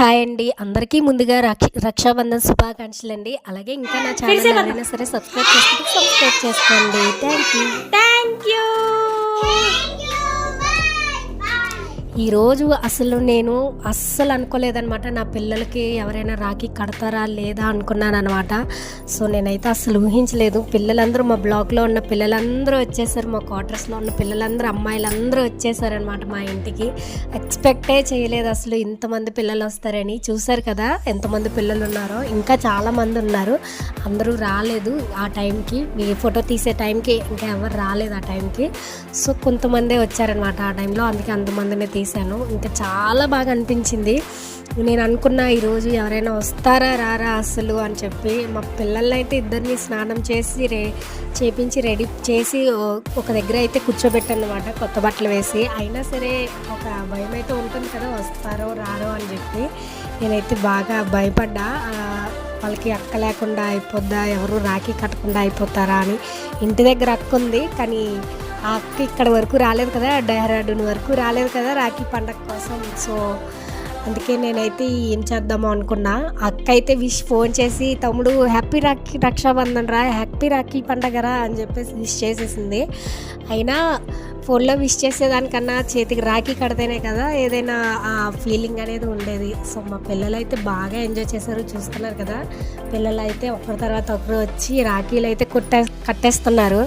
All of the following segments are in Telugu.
హాయ్ అండి. అందరికీ ముందుగా రక్షాబంధన్ శుభాకాంక్షలండి. అలాగే ఇంకా నా ఛానల్ ఎవరైనా సరే సబ్స్క్రైబ్ చేసుకోండి. Thank you. ఈరోజు అసలు నేను అస్సలు అనుకోలేదనమాట. నా పిల్లలకి ఎవరైనా రాఖీ కడతారా లేదా అనుకున్నానమాట. సో నేనైతే అస్సలు ఊహించలేదు. పిల్లలందరూ మా బ్లాక్లో ఉన్న పిల్లలందరూ వచ్చేసారు. మా క్వార్టర్స్లో ఉన్న పిల్లలందరూ అమ్మాయిలందరూ వచ్చేసారనమాట మా ఇంటికి. ఎక్స్పెక్టే చేయలేదు అసలు ఇంతమంది పిల్లలు వస్తారని. చూసారు కదా ఎంతమంది పిల్లలు ఉన్నారో. ఇంకా చాలామంది ఉన్నారు, అందరూ రాలేదు ఆ టైంకి. మీ ఫోటో తీసే టైంకి ఇంకా ఎవరు రాలేదు ఆ టైంకి. సో కొంతమందే వచ్చారనమాట ఆ టైంలో. అందుకే అంతమందిని తీశాను. ఇంకా చాలా బాగా అనిపించింది. నేను అనుకున్నా ఈరోజు ఎవరైనా వస్తారా రారా అసలు అని చెప్పి. మా పిల్లల్ని అయితే ఇద్దరిని స్నానం చేపించి రెడీ చేసి ఒక దగ్గర అయితే కూర్చోబెట్టాను అనమాట, కొత్త బట్టలు వేసి. అయినా సరే ఒక భయం అయితే ఉంటుంది కదా, వస్తారో రారో అని చెప్పి. నేనైతే బాగా భయపడ్డా. వాళ్ళకి అక్క లేకుండా అయిపోద్దా, ఎవరు రాఖీ కట్టకుండా అయిపోతారా అని. ఇంటి దగ్గర అక్క ఉంది, కానీ ఆ అక్క ఇక్కడ వరకు రాలేదు కదా, డెహ్రాడూన్ వరకు రాలేదు కదా రాఖీ పండగ కోసం. సో అందుకే నేనైతే ఏం చేద్దామో అనుకున్నా. అక్క అయితే ఫోన్ చేసి, తమ్ముడు హ్యాపీ రక్షాబంధన్ రా, హ్యాపీ రాఖీ పండగ రా అని చెప్పేసి విష్ చేసేసింది. అయినా ఫోన్లో విష్ చేసేదానికన్నా చేతికి రాఖీ కడితేనే కదా ఏదైనా ఆ ఫీలింగ్ అనేది ఉండేది. సో మా పిల్లలు అయితే బాగా ఎంజాయ్ చేశారు. చూస్తున్నారు కదా, పిల్లలు అయితే ఒకరి తర్వాత ఒకరు వచ్చి రాఖీలు అయితే కట్టేస్తున్నారు.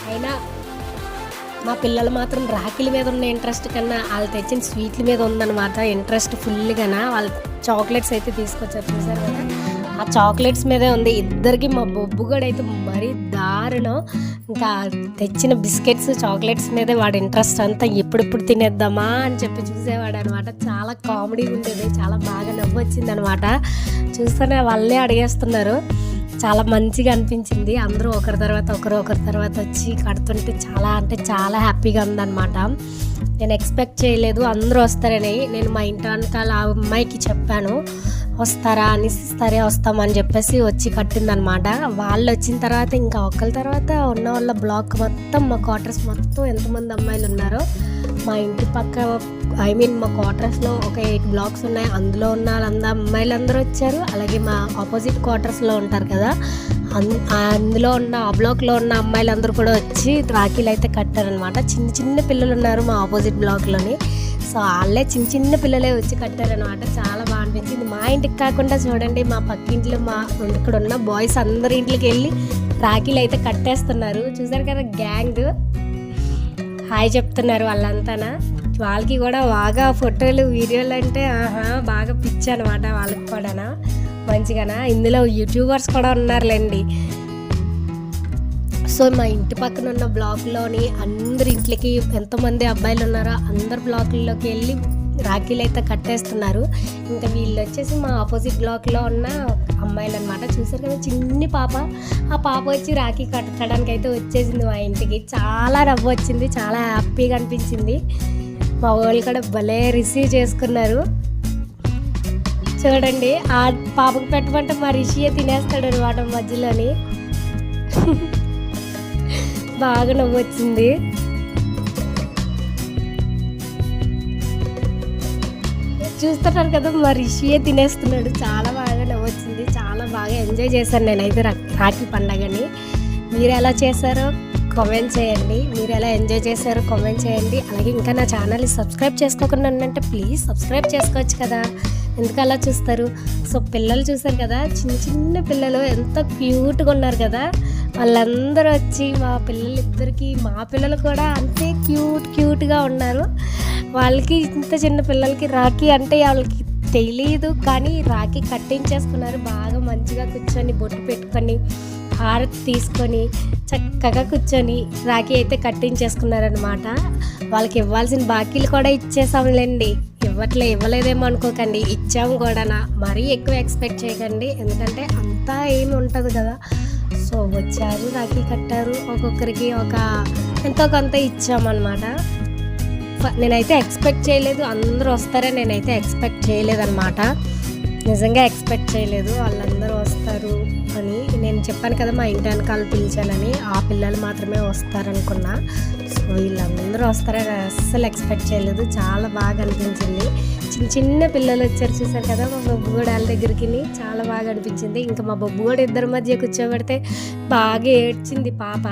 అయినా మా పిల్లలు మాత్రం రాఖీల మీద ఉన్న ఇంట్రెస్ట్ కన్నా వాళ్ళు తెచ్చిన స్వీట్ల మీద ఉందన్నమాట ఇంట్రెస్ట్ ఫుల్గానా. వాళ్ళు చాక్లెట్స్ అయితే తీసుకొచ్చారు, చూసారు కదా, ఆ చాక్లెట్స్ మీదే ఉంది ఇద్దరికి. మా బొబ్బుగడు అయితే మరీ దారుణం. ఇంకా తెచ్చిన బిస్కెట్స్ చాక్లెట్స్ మీదే వాడి ఇంట్రెస్ట్ అంతా. ఎప్పుడెప్పుడు తినేద్దామా అని చెప్పి చూసేవాడు అనమాట. చాలా కామెడీగా ఉండేది, చాలా బాగా నవ్వు వచ్చింది అనమాట. చూస్తేనే వాళ్ళే అడిగేస్తున్నారు. చాలా మంచిగా అనిపించింది. అందరూ ఒకరి తర్వాత వచ్చి కడుతుంటే చాలా హ్యాపీగా ఉందన్నమాట. నేను ఎక్స్పెక్ట్ చేయలేదు అందరూ వస్తారని. నేను మా ఇంటి వెనకాల ఆ అమ్మాయికి చెప్పాను, వస్తారా అని. సరే వస్తామని చెప్పేసి వచ్చి కట్టిందనమాట. వాళ్ళు వచ్చిన తర్వాత ఇంకా ఒకరి తర్వాత ఉన్న వాళ్ళ బ్లాక్ మొత్తం, మా క్వార్టర్స్ మొత్తం ఎంతమంది అమ్మాయిలు ఉన్నారో, మా ఇంటి పక్క మా క్వార్టర్స్లో ఒక 8 బ్లాక్స్ ఉన్నాయి. అందులో ఉన్న అమ్మాయిలందరూ వచ్చారు. అలాగే మా ఆపోజిట్ క్వార్టర్స్లో ఉంటారు కదా, అందులో ఉన్న ఆ బ్లాక్లో ఉన్న అమ్మాయిలందరూ కూడా వచ్చి రాఖీలు అయితే కట్టారనమాట. చిన్న పిల్లలు ఉన్నారు మా ఆపోజిట్ బ్లాక్లోని. సో వాళ్ళే చిన్న పిల్లలే వచ్చి కట్టారనమాట. చాలా బాగా అనిపించింది. మా ఇంటికి కాకుండా చూడండి, మా పక్కింట్లో ఇక్కడ ఉన్న బాయ్స్ అందరి ఇంట్లోకి వెళ్ళి రాఖీలు అయితే కట్టేస్తున్నారు. చూసారు కదా, గ్యాంగ్ హాయ్ చెప్తున్నారు వాళ్ళంతానా. వాళ్ళకి కూడా బాగా ఫోటోలు వీడియోలు అంటే బాగా పిచ్చి అనమాట వాళ్ళకి కూడా మంచిగానా. ఇందులో యూట్యూబర్స్ కూడా ఉన్నారులేండి. సో మా ఇంటి పక్కన ఉన్న బ్లాక్లోని అందరి ఇంట్లోకి ఎంతమంది అబ్బాయిలు ఉన్నారో అందరు బ్లాకుల్లోకి వెళ్ళి రాఖీలు అయితే కట్టేస్తున్నారు. ఇంకా వీళ్ళు వచ్చేసి మా ఆపోజిట్ బ్లాక్లో ఉన్న అమ్మాయిలు అనమాట. చూసారు కదా, చిన్ని పాప. ఆ పాప వచ్చి రాఖీ కట్టడానికి అయితే వచ్చేసింది మా ఇంటికి. చాలా నవ్వు వచ్చింది, చాలా హ్యాపీగా అనిపించింది. మా వాళ్ళు కూడా భలే రిసీవ్ చేసుకున్నారు. చూడండి, ఆ పాపకు పెట్టమంటే మా రిషియే తినేస్తాడు అనమాట మధ్యలోని. బాగా నవ్వు వచ్చింది. చూస్తున్నారు కదా, మా రిషియే తినేస్తున్నాడు. చాలా బాగా నవ్వొచ్చింది, చాలా బాగా ఎంజాయ్ చేశాను నేనైతే రాఖీ పండగని. మీరు ఎలా చేశారో కామెంట్ చేయండి. మీరు ఎలా ఎంజాయ్ చేశారో కామెంట్ చేయండి. అలాగే ఇంకా నా ఛానల్ని సబ్స్క్రైబ్ చేసుకోకుండా ఉందంటే ప్లీజ్ సబ్స్క్రైబ్ చేసుకోవచ్చు కదా, ఎందుకు అలా చూస్తారు. సో పిల్లలు చూసారు కదా, చిన్న పిల్లలు ఎంత క్యూట్గా ఉన్నారు కదా. వాళ్ళందరూ వచ్చి మా పిల్లలు కూడా అంతే క్యూట్గా ఉన్నారు. వాళ్ళకి ఇంత చిన్న పిల్లలకి రాఖీ అంటే వాళ్ళకి తెలియదు, కానీ రాఖీ కట్టించేసుకున్నారు. బాగా మంచిగా కూర్చొని బొట్టు పెట్టుకొని హారతి తీసుకొని చక్కగా కూర్చొని రాఖీ అయితే కట్టించేసుకున్నారనమాట. వాళ్ళకి ఇవ్వాల్సిన బాకీలు కూడా ఇచ్చేసాంలేండి. ఇవ్వలేదేమో అనుకోకండి, ఇచ్చాము కూడా. మరీ ఎక్కువ ఎక్స్పెక్ట్ చేయకండి, ఎందుకంటే అంతా ఏమి ఉంటుంది కదా. సో వచ్చారు, రాఖీ కట్టారు, ఒక్కొక్కరికి ఎంతో కొంత ఇచ్చామన్నమాట. నేనైతే ఎక్స్పెక్ట్ చేయలేదు అందరూ వస్తారని. నేనైతే ఎక్స్పెక్ట్ చేయలేదన్నమాట, నిజంగా ఎక్స్పెక్ట్ చేయలేదు వాళ్ళందరూ వస్తారు అని. నేను చెప్పాను కదా మా ఇంటి వెనకాల పిలిచానని, ఆ పిల్లలు మాత్రమే వస్తారనుకున్నా. సో వీళ్ళందరూ వస్తారని అస్సలు ఎక్స్పెక్ట్ చేయలేదు. చాలా బాగా అనిపించింది. చిన్న చిన్న పిల్లలు వచ్చారు చూసారు కదా మా బొబ్బు కూడా వాళ్ళ దగ్గరికి. చాలా బాగా అనిపించింది. ఇంకా మా బొబ్బు కూడా ఇద్దరి మధ్య కూర్చోబెడితే బాగా ఏడ్చింది పాప.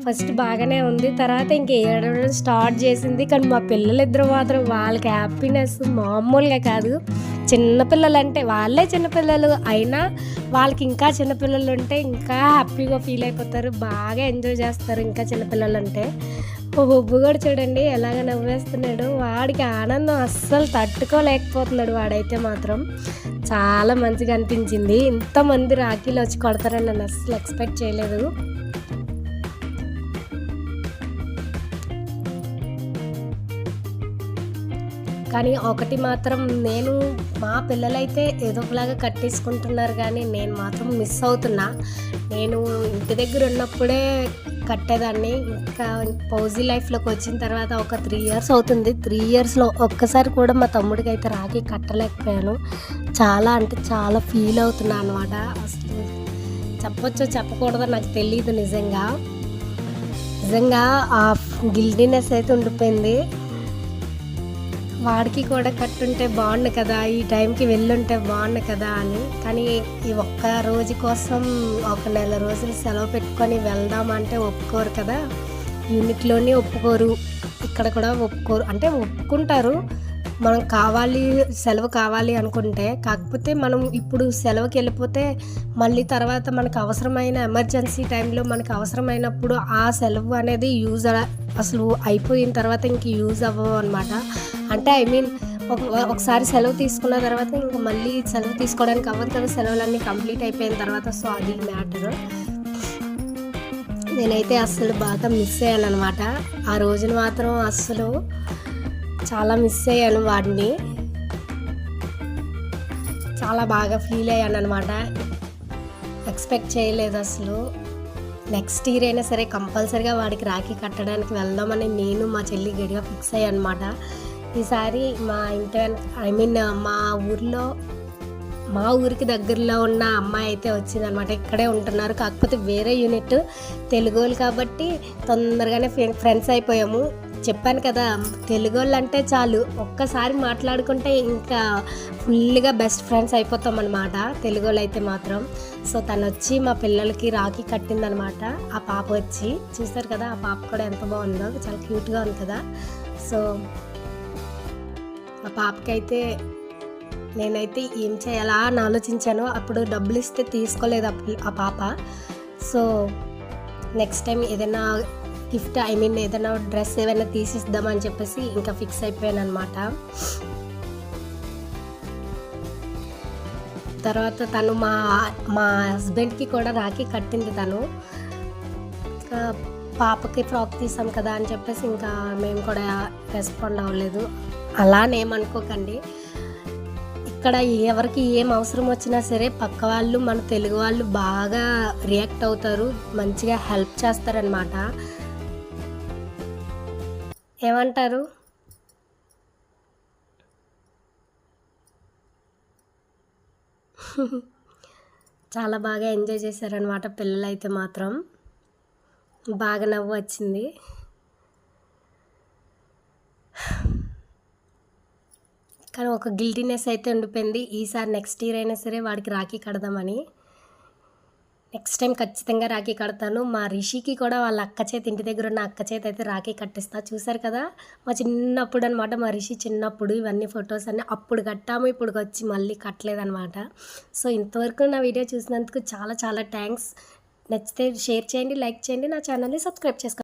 ఫస్ట్ బాగానే ఉంది, తర్వాత ఇంక ఏడవడం స్టార్ట్ చేసింది. కానీ మా పిల్లలిద్దరు మాత్రం వాళ్ళకి హ్యాపీనెస్ మామూలుగా కాదు. చిన్నపిల్లలు అంటే వాళ్ళే చిన్నపిల్లలు అయినా వాళ్ళకి ఇంకా చిన్నపిల్లలు ఉంటే ఇంకా హ్యాపీగా ఫీల్ అయిపోతారు, బాగా ఎంజాయ్ చేస్తారు ఇంకా చిన్నపిల్లలు అంటే. ఓ బొబ్బు కూడా చూడండి ఎలాగ నవ్వేస్తున్నాడు. వాడికి ఆనందం అస్సలు తట్టుకోలేకపోతున్నాడు వాడైతే మాత్రం. చాలా మంచిగా అనిపించింది. ఇంతమంది రాఖీలు వచ్చి కొడతారని నేను అస్సలు ఎక్స్పెక్ట్ చేయలేదు. కానీ ఒకటి మాత్రం, నేను మా పిల్లలైతే ఏదో ఒకలాగా కట్టేసుకుంటున్నారు కానీ నేను మాత్రం మిస్ అవుతున్నా. నేను ఇంటి దగ్గర ఉన్నప్పుడే కట్టేదాన్ని. ఇంకా పౌజీ లైఫ్లోకి వచ్చిన తర్వాత ఒక 3 ఇయర్స్ అవుతుంది. 3 ఇయర్స్లో ఒక్కసారి కూడా మా తమ్ముడికి అయితే రాఖీ కట్టలేకపోయాను. చాలా అంటే చాలా ఫీల్ అవుతున్నా అనమాట. అసలు చెప్పొచ్చో చెప్పకూడదో నాకు తెలియదు. నిజంగా ఆ గిల్టీనెస్ అయితే ఉండిపోయింది. వాడికి కూడా కట్టుంటే బాగుండు కదా, ఈ టైంకి వెళ్ళుంటే బాగుండు కదా అని. కానీ ఈ ఒక్క రోజు కోసం ఒక 1 నెల రోజులు సెలవు పెట్టుకొని వెళ్దామంటే ఒప్పుకోరు కదా. యూనిట్లోనే ఒప్పుకోరు, ఇక్కడ కూడా ఒప్పుకోరు. అంటే ఒప్పుకుంటారు మనం సెలవు కావాలి అనుకుంటే. కాకపోతే మనం ఇప్పుడు సెలవుకి వెళ్ళిపోతే మళ్ళీ తర్వాత మనకు అవసరమైన ఎమర్జెన్సీ టైంలో మనకు అవసరమైనప్పుడు ఆ సెలవు అనేది అసలు అయిపోయిన తర్వాత ఇంక యూజ్ అవ్వవు అనమాట. అంటే ఒకసారి సెలవు తీసుకున్న తర్వాత ఇంకా మళ్ళీ సెలవు తీసుకోవడానికి అవ్వదు కదా, సెలవులన్నీ కంప్లీట్ అయిపోయిన తర్వాత. సో అది మ్యాటర్. నేనైతే అస్సలు బాగా మిస్ అయ్యాను అనమాట. ఆ రోజున మాత్రం అస్సలు చాలా మిస్ అయ్యాను వాడిని. చాలా బాగా ఫీల్ అయ్యాను అనమాట. ఎక్స్పెక్ట్ చేయలేదు అసలు. నెక్స్ట్ ఇయర్ అయినా సరే కంపల్సరీగా వాడికి రాఖీ కట్టడానికి వెళ్దామని నేను మా చెల్లి గడిగా ఫిక్స్ అయ్యాను అనమాట. ఈసారి మా ఊరికి దగ్గరలో ఉన్న అమ్మాయి అయితే వచ్చిందనమాట. ఇక్కడే ఉంటున్నారు, కాకపోతే వేరే యూనిట్. తెలుగు వాళ్ళు కాబట్టి తొందరగానే ఫ్రెండ్స్ అయిపోయాము. చెప్పాను కదా, తెలుగు వాళ్ళు అంటే చాలు, ఒక్కసారి మాట్లాడుకుంటే ఇంకా ఫుల్గా బెస్ట్ ఫ్రెండ్స్ అయిపోతాం అనమాట తెలుగు వాళ్ళు అయితే మాత్రం. సో తను వచ్చి మా పిల్లలకి రాఖీ కట్టిందనమాట. ఆ పాప వచ్చి చూస్తారు కదా, ఆ పాప కూడా ఎంత బాగుందో, చాలా క్యూట్గా ఉంది కదా. సో ఆ పాపకైతే నేనైతే ఏం చేయాలా అని ఆలోచించాను. అప్పుడు డబ్బులు ఇస్తే తీసుకోలేదు ఆ పాప. సో నెక్స్ట్ టైం ఏదైనా గిఫ్ట్ ఏదైనా డ్రెస్ ఏమైనా తీసిద్దామని చెప్పేసి ఇంకా ఫిక్స్ అయిపోయాను అనమాట. తర్వాత తను మా హస్బెండ్కి కూడా రాఖీ కట్టింది. తను పాపకి ఫ్రాక్ తీసాం కదా అని చెప్పేసి ఇంకా మేము కూడా రెస్పాండ్ అవ్వలేదు. అలానేమనుకోకండి, ఇక్కడ ఎవరికి ఏం అవసరం వచ్చినా సరే పక్క వాళ్ళు, మన తెలుగు వాళ్ళు బాగా రియాక్ట్ అవుతారు, మంచిగా హెల్ప్ చేస్తారనమాట. ఏమంటారు? చాలా బాగా ఎంజాయ్ చేశారనమాట పిల్లలు అయితే మాత్రం. బాగా నవ్వు వచ్చింది. కానీ ఒక గిల్టీనెస్ అయితే ఉండిపోయింది. ఈసారి నెక్స్ట్ ఇయర్ అయినా సరే వాడికి రాఖీ కడదామని. నెక్స్ట్ టైం ఖచ్చితంగా రాఖీ కడతాను. మా రిషికి కూడా వాళ్ళ ఇంటి దగ్గర ఉన్న అక్క చేతి అయితే రాఖీ కట్టిస్తా. చూసారు కదా, మా చిన్నప్పుడు అనమాట. మా రిషి చిన్నప్పుడు ఇవన్నీ ఫొటోస్ అన్నీ అప్పుడు కట్టాము, ఇప్పుడు వచ్చి మళ్ళీ కట్టలేదనమాట. సో ఇంతవరకు నా వీడియో చూసినందుకు చాలా చాలా థ్యాంక్స్. నచ్చితే షేర్ చేయండి, లైక్ చేయండి, నా ఛానల్ని సబ్స్క్రైబ్ చేసుకోండి.